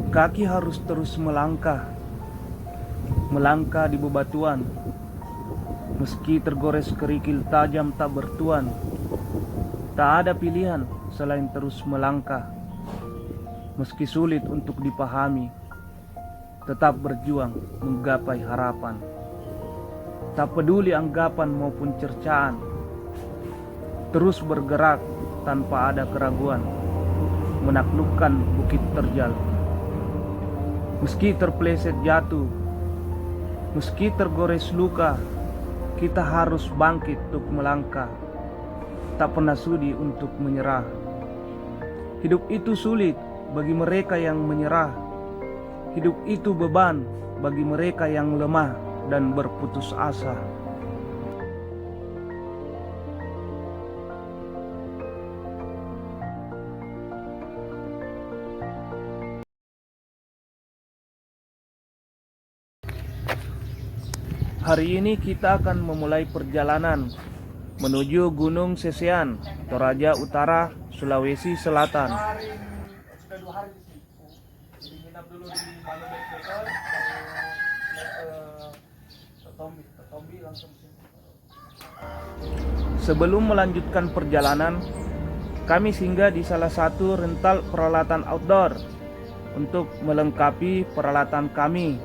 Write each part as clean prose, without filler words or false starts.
Kaki harus terus melangkah, melangkah di bebatuan. Meski tergores kerikil tajam tak bertuan, tak ada pilihan selain terus melangkah. Meski sulit untuk dipahami, tetap berjuang menggapai harapan. Tak peduli anggapan maupun cercaan, terus bergerak tanpa ada keraguan, menaklukkan bukit terjal. Meski terpeleset jatuh, meski tergores luka, kita harus bangkit untuk melangkah, tak pernah sudi untuk menyerah. Hidup itu sulit bagi mereka yang menyerah. Hidup itu beban bagi mereka yang lemah dan berputus asa. Hari ini kita akan memulai perjalanan menuju Gunung Sesean, Toraja Utara, Sulawesi Selatan. Sebelum melanjutkan perjalanan, kami singgah di salah satu rental peralatan outdoor untuk melengkapi peralatan kami.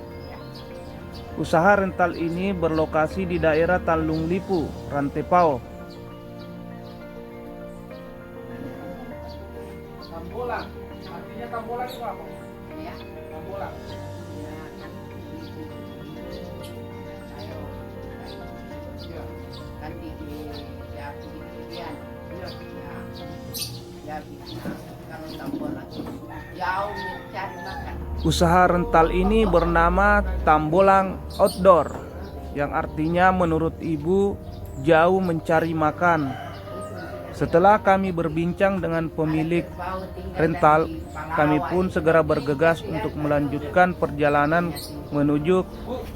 Usaha rental ini berlokasi di daerah Tanjung Lipu, Rantepao. Tambolang, artinya tambolang itu apa? Ya, Tambolang. ya kan ayo Iya. kan ya kemudian Iya. ya bisa kalau tambah lagi jauh cari makan. Usaha rental ini bernama Tambolang Outdoor, yang artinya menurut ibu jauh mencari makan. Setelah kami berbincang dengan pemilik rental, kami pun segera bergegas untuk melanjutkan perjalanan menuju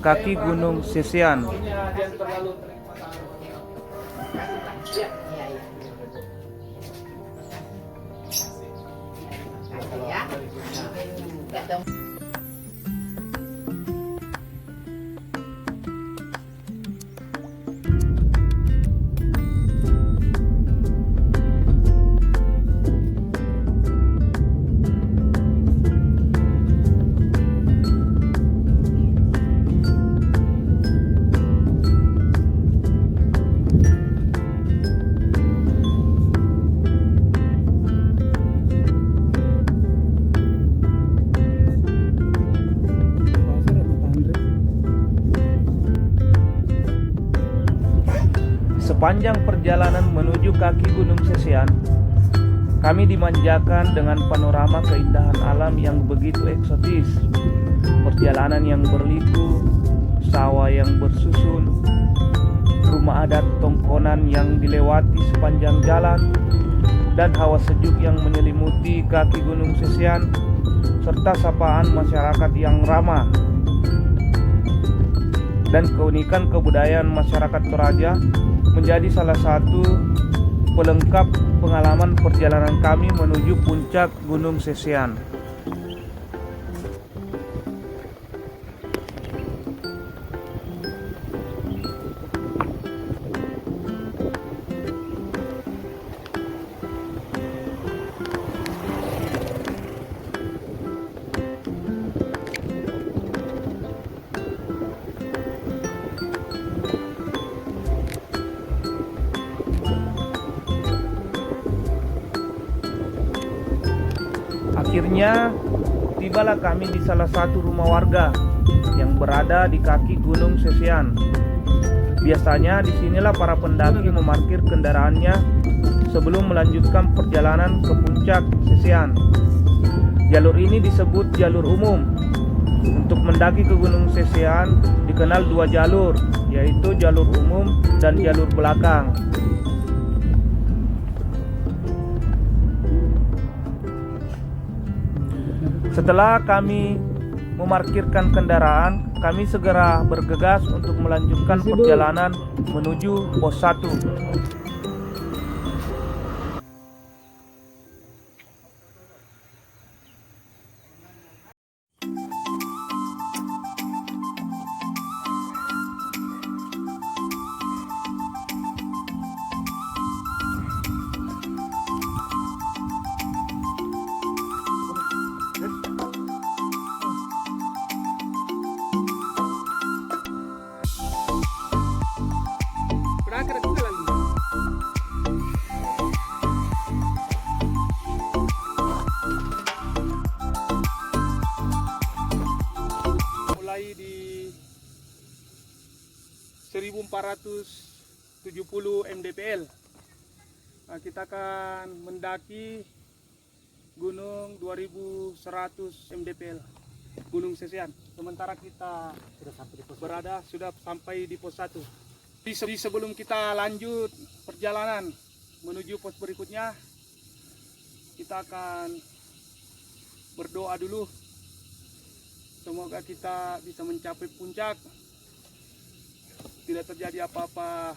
kaki Gunung Sesean. Punya dia terlalu Iya, iya. Makasih ya. Ketemu. Sepanjang perjalanan menuju kaki Gunung Sesean, kami dimanjakan dengan panorama keindahan alam yang begitu eksotis. Perjalanan yang berliku, sawah yang bersusun, rumah adat tongkonan yang dilewati sepanjang jalan, dan hawa sejuk yang menyelimuti kaki Gunung Sesean, serta sapaan masyarakat yang ramah. Dan keunikan kebudayaan masyarakat Toraja menjadi salah satu pelengkap pengalaman perjalanan kami menuju puncak Gunung Sesean. Akhirnya tibalah kami di salah satu rumah warga yang berada di kaki Gunung Sesean. Biasanya disinilah para pendaki memarkir kendaraannya sebelum melanjutkan perjalanan ke puncak Sesean. Jalur ini disebut jalur umum. Untuk mendaki ke Gunung Sesean dikenal dua jalur, yaitu jalur umum dan jalur belakang. Setelah kami memarkirkan kendaraan, kami segera bergegas untuk melanjutkan perjalanan menuju pos 1. mdpl. Nah, kita akan mendaki gunung 2100 mdpl, Gunung Sesean. Sementara kita sudah sampai di pos 1. Sebelum kita lanjut perjalanan menuju pos berikutnya, kita akan berdoa dulu. Semoga kita bisa mencapai puncak, tidak terjadi apa-apa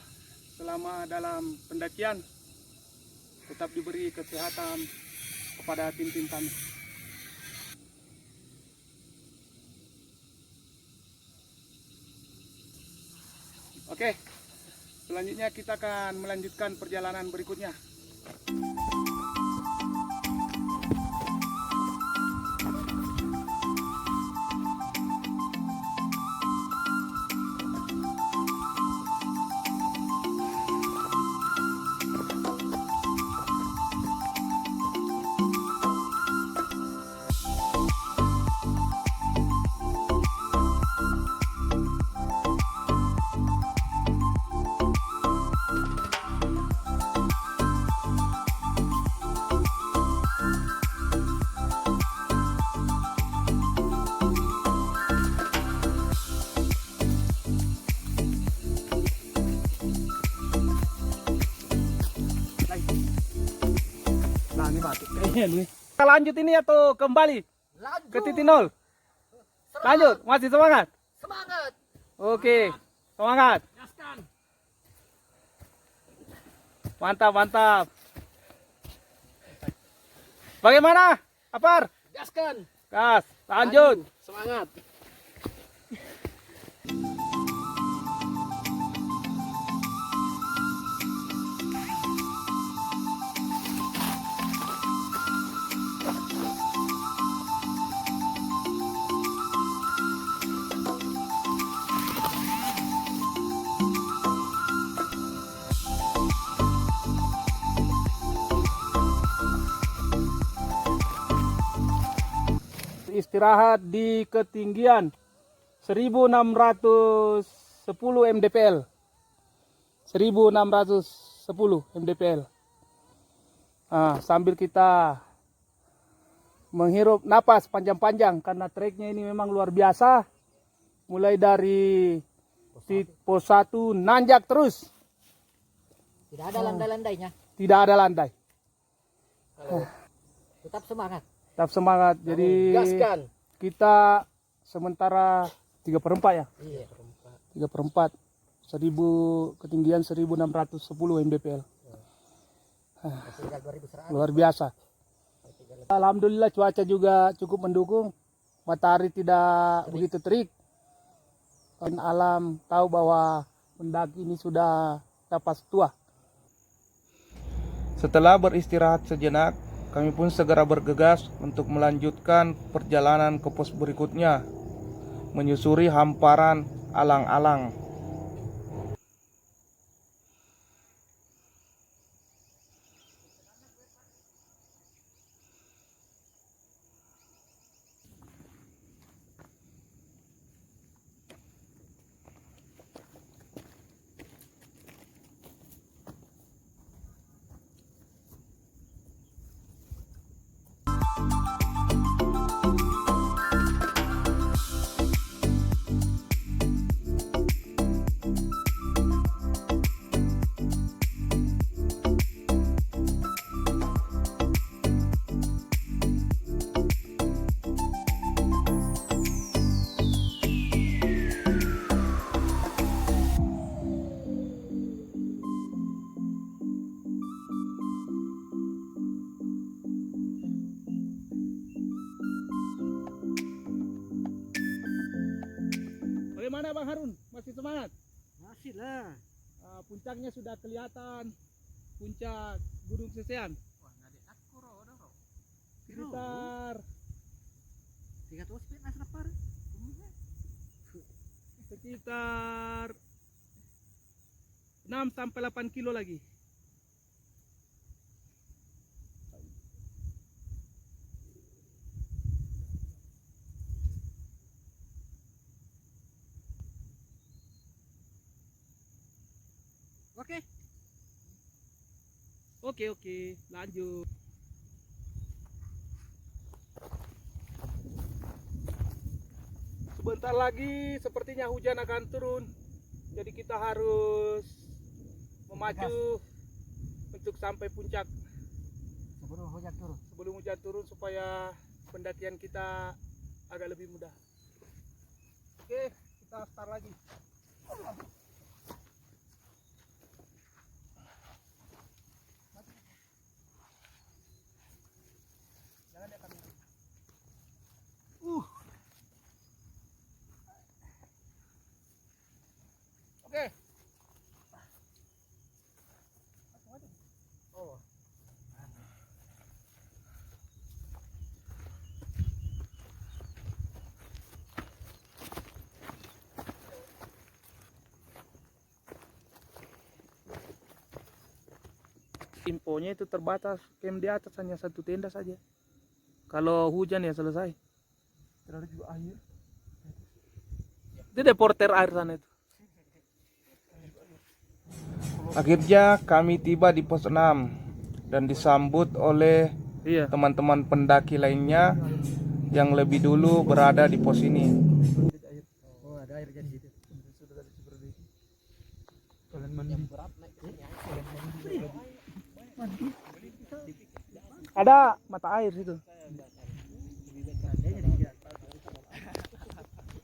selama dalam pendakian, tetap diberi kesehatan kepada tim-tim kami. Oke, selanjutnya kita akan melanjutkan perjalanan berikutnya. Nah, ini mati kayaknya nih. Kita lanjut ini atau kembali ke titik nol? Lanjut, masih semangat? Semangat. Oke, semangat. Mantap, mantap. Bagaimana, Apar? Gaskan. Gas, lanjut. Semangat. Istirahat di ketinggian 1610 mdpl. 1610 mdpl. Nah, sambil kita menghirup napas panjang-panjang karena treknya ini memang luar biasa. Mulai dari pos 1 nanjak terus. Tidak ada landai-landainya. Tidak ada landai. Tetap semangat. Tetap semangat. Jadi Gaskan. kita sementara 3/4 ya. Iya. 3/4. 1000 ketinggian 1610 mdpl. Luar biasa. Alhamdulillah cuaca juga cukup mendukung. Matahari tidak begitu terik. Alam tahu bahwa pendaki ini sudah dapat tua. Setelah beristirahat sejenak, kami pun segera bergegas untuk melanjutkan perjalanan ke pos berikutnya, menyusuri hamparan alang-alang. Bagaimana Bang Harun? Masih semangat? Masih lah. Puncaknya sudah kelihatan, puncak Gunung Sesean. Sekitar sekitar 6 sampai 8 kilo lagi. Oke, lanjut. Sebentar lagi sepertinya hujan akan turun. Jadi kita harus memacu untuk sampai puncak Sebelum hujan turun. sebelum hujan turun supaya pendakian kita agak lebih mudah. Oke, kita start lagi. Jangan ya kamera. Oke. Oh. Infonya itu terbatas, camp di atas hanya satu tenda saja. Kalau hujan ya selesai. Terlalu juga air. Itu deporter air sana itu. Akhirnya kami tiba di pos 6 dan disambut oleh teman-teman pendaki lainnya yang lebih dulu berada di pos ini. Oh, ada air jadi situ. Kalian mandi. Mandi. Ada mata air situ.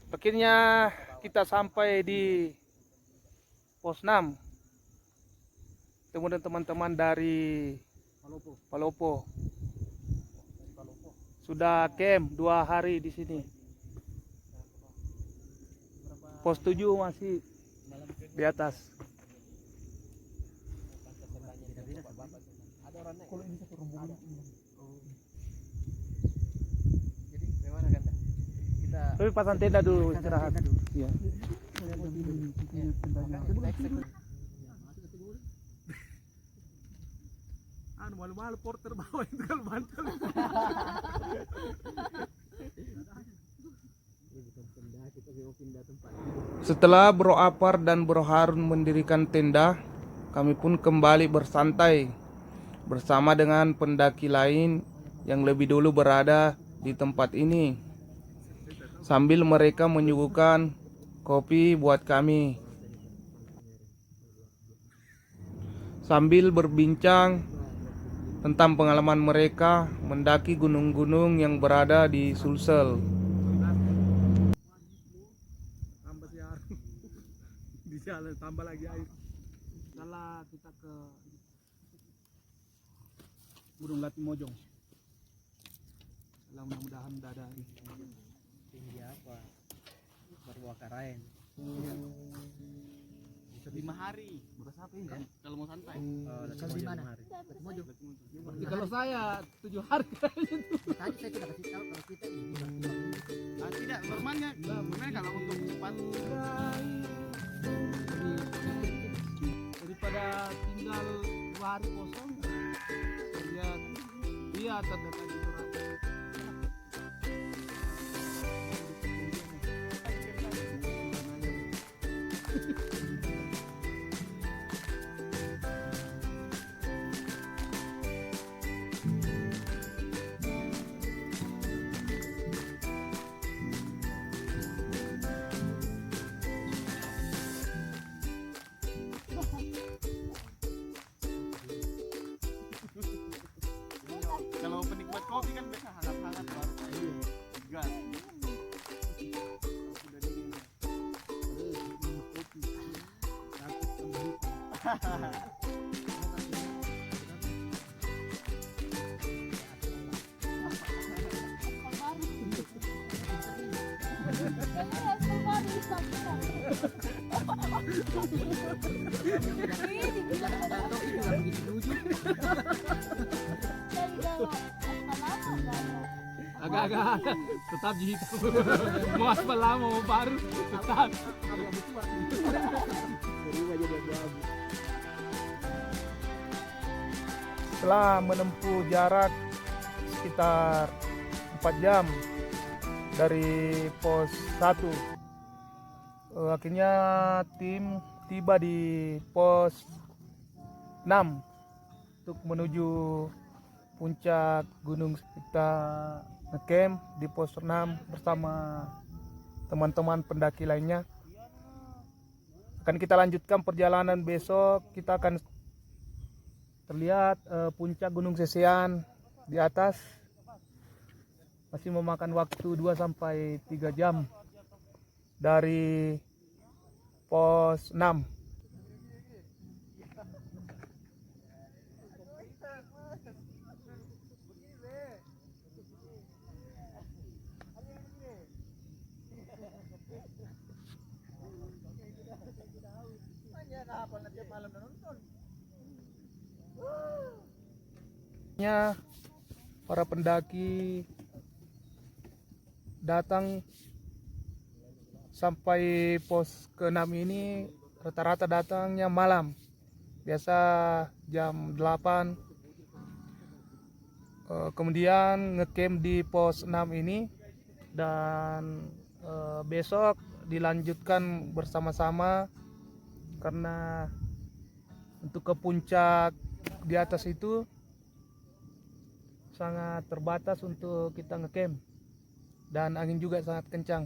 Akhirnya kita sampai di pos 6. Kemudian teman-teman dari Palopo sudah camp 2 hari di sini. Pos 7 masih di atas. Kalau ini satu rombongan. Jadi bagaimana kan? Kita Tapi pasang tenda dulu istirahat. Iya. Malu-malu porter bawa itu kalau bantal. Setelah Bro Apar dan Bro Harun mendirikan tenda, kami pun kembali bersantai bersama dengan pendaki lain yang lebih dulu berada di tempat ini, sambil mereka menyuguhkan kopi buat kami, sambil berbincang tentang pengalaman mereka mendaki gunung-gunung yang berada di Sulsel. Tambah siar. Di jalan tambah lagi air. Salah kita ke Gunung Latimojong. Mudah-mudahan tidak ada tinggi apa? Berwakarain. 5 hari. Berapa ya? Kalau mau santai. Kalau di mana? Mojong. Kalau saya 7 hari. Tadi saya tidak kasih tahu kalau kita ini. Tidak, normalnya kalau untuk cepat daripada tinggal 2 hari kosong, dia terdekat di berat. Kalau penikmat kopi kan biasa hangat-hangat baru gas. Sudah dingin. Agak-agak tetap gitu. Mau aspal lama mau baru tetap. Setelah menempuh jarak sekitar 4 jam dari pos 1, akhirnya tim tiba di pos 6 untuk menuju puncak gunung. Kita ngecamp di pos 6 bersama teman-teman pendaki lainnya. Akan kita lanjutkan perjalanan besok. Kita akan terlihat puncak Gunung Sesean di atas. Masih memakan waktu 2-3 jam dari pos 6. Para pendaki datang sampai pos ke-6 ini rata-rata datangnya malam. Biasa jam 8. Kemudian ngecamp di pos 6 ini dan besok dilanjutkan bersama-sama, karena untuk ke puncak di atas itu sangat terbatas untuk kita ngecamp dan angin juga sangat kencang.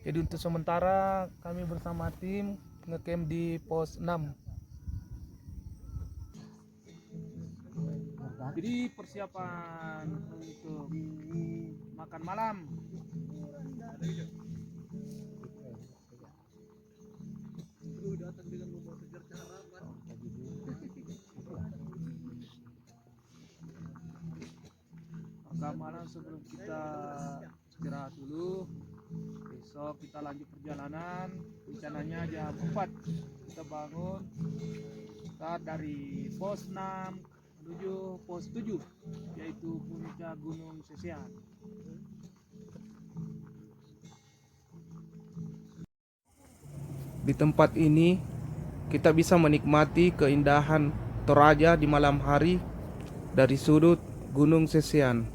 Jadi untuk sementara kami bersama tim ngecamp di pos 6. Jadi persiapan untuk makan malam. Datang dengan membawa sejarah harapan. Makan malam sebelum kita istirahat dulu. Besok kita lanjut perjalanan. Rencananya jam 4 kita bangun. Start dari pos 6 menuju pos 7, yaitu puncak Gunung Sesean. Di tempat ini kita bisa menikmati keindahan Toraja di malam hari dari sudut Gunung Sesean.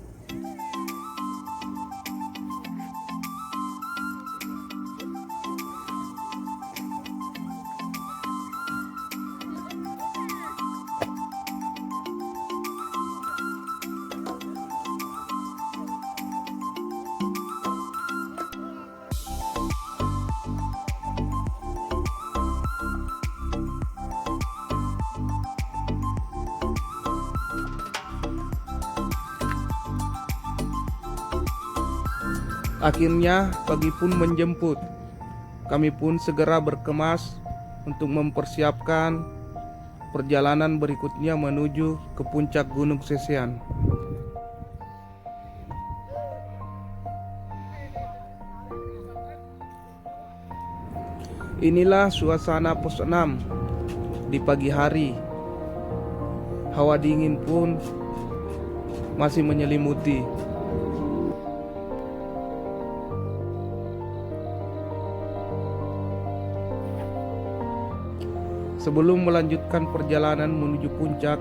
Akhirnya pagi pun menjemput. Kami pun segera berkemas untuk mempersiapkan perjalanan berikutnya menuju ke puncak Gunung Sesean. Inilah suasana pos 6 di pagi hari. Hawa dingin pun masih menyelimuti. Sebelum melanjutkan perjalanan menuju puncak,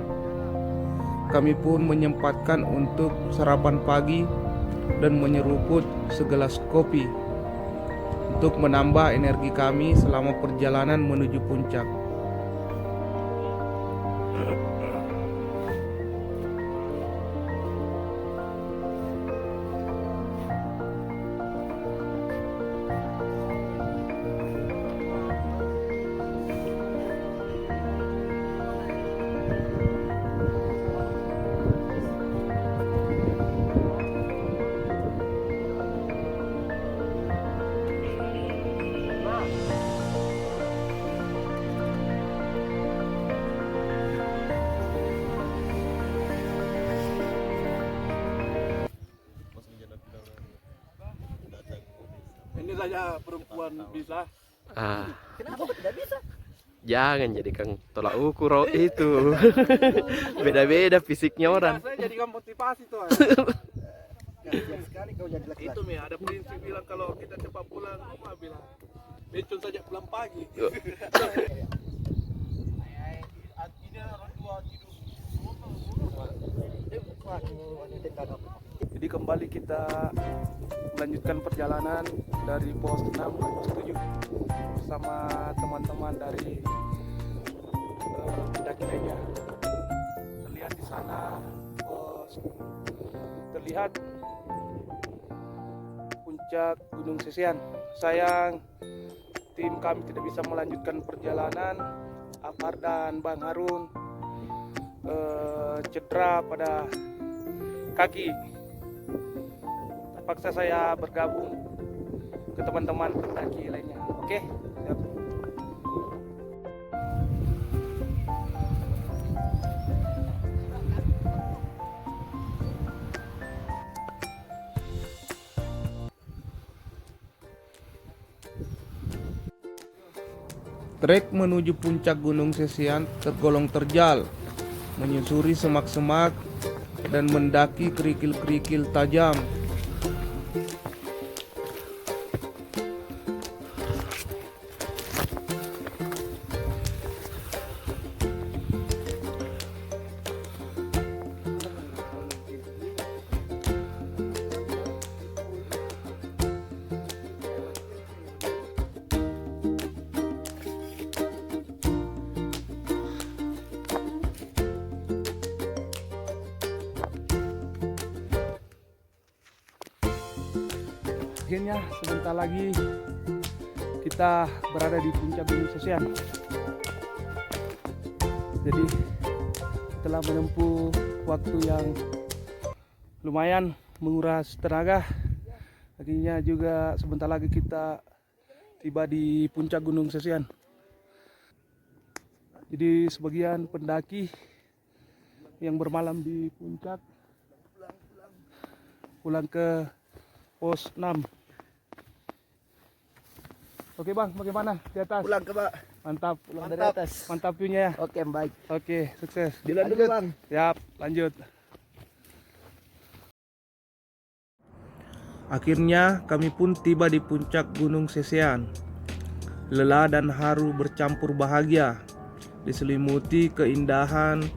kami pun menyempatkan untuk sarapan pagi dan menyeruput segelas kopi untuk menambah energi kami selama perjalanan menuju puncak. Ini saja perempuan bisa. Kenapa kok tidak bisa? Jangan jadikan tolak ukur itu. Beda-beda fisiknya orang. Saya jadikan motivasi tuh. Kasihan sekali kau jadi laki-laki. Itu ada prinsip bilang kalau kita cepat pulang rumah bilang becul saja pulang pagi. Jadi kembali kita melanjutkan perjalanan dari pos 6 ke pos 7 bersama teman-teman dari pendaki lainnya. Terlihat sana terlihat puncak Gunung Sesian. Sayang tim kami tidak bisa melanjutkan perjalanan. Apar dan Bang Harun cedera pada kaki. Terpaksa saya bergabung ke teman-teman pendaki lainnya. Oke, siap. Trek menuju puncak Gunung Sesian tergolong terjal, menyusuri semak-semak dan mendaki kerikil-kerikil tajam. Akhirnya sebentar lagi kita berada di puncak Gunung Sesian. Jadi setelah menempuh waktu yang lumayan menguras tenaga, akhirnya juga sebentar lagi kita tiba di puncak Gunung Sesian. Jadi sebagian pendaki yang bermalam di puncak pulang ke pos 6. Oke Bang, bagaimana di atas? Pulang ke Pak. Mantap, Pulang dari atas. mantap view-nya ya. Oke, baik. Oke, sukses. Jalan dulu Bang. Siap, lanjut. Akhirnya kami pun tiba di puncak Gunung Sesian. Lelah dan haru bercampur bahagia, diselimuti keindahan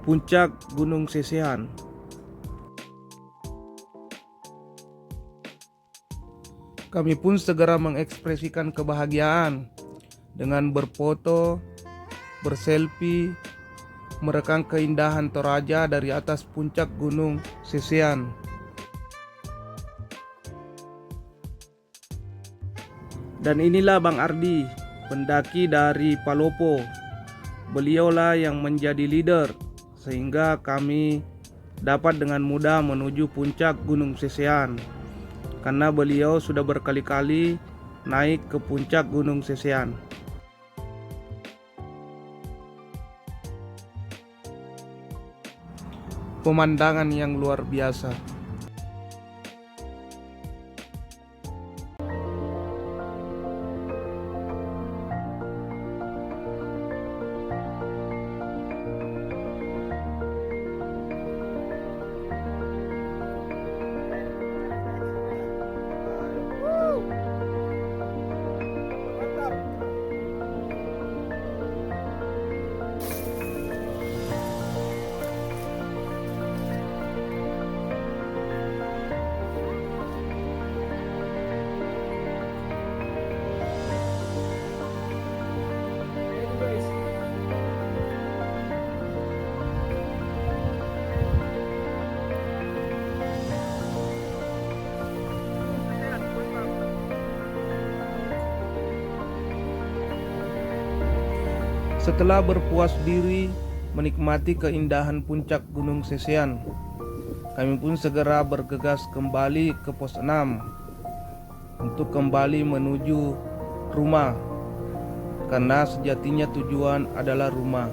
puncak Gunung Sesian. Kami pun segera mengekspresikan kebahagiaan dengan berfoto, berselfie, merekam keindahan Toraja dari atas puncak Gunung Sesian. Dan inilah Bang Ardi, pendaki dari Palopo. Beliaulah yang menjadi leader sehingga kami dapat dengan mudah menuju puncak Gunung Sesian. Karena beliau sudah berkali-kali naik ke puncak Gunung Sesian. Pemandangan yang luar biasa. Setelah berpuas diri menikmati keindahan puncak Gunung Sesian, kami pun segera bergegas kembali ke pos 6 untuk kembali menuju rumah, karena sejatinya tujuan adalah rumah.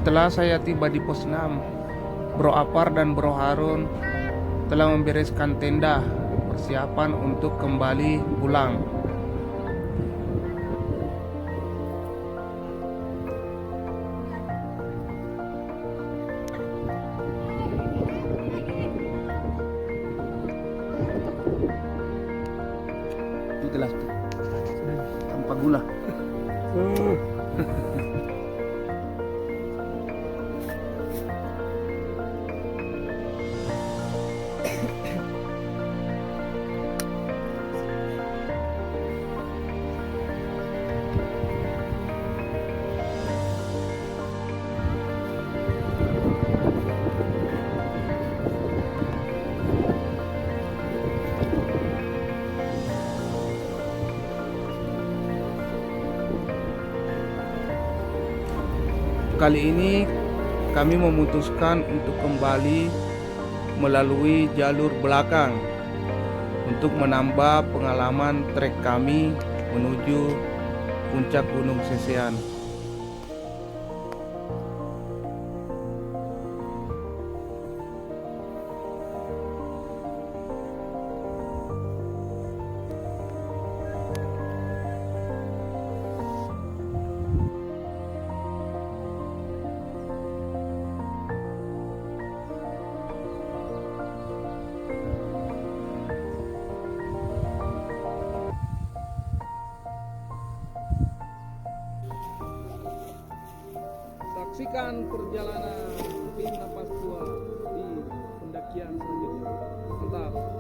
Setelah saya tiba di pos 6, Bro Apar dan Bro Harun telah membereskan tenda persiapan untuk kembali pulang. Ini gelas tuh tanpa gula. kali ini kami memutuskan untuk kembali melalui jalur belakang untuk menambah pengalaman trek kami menuju puncak Gunung Sesean. Saksikan perjalanan tim Napas 2 di pendakian selanjutnya. Mantap.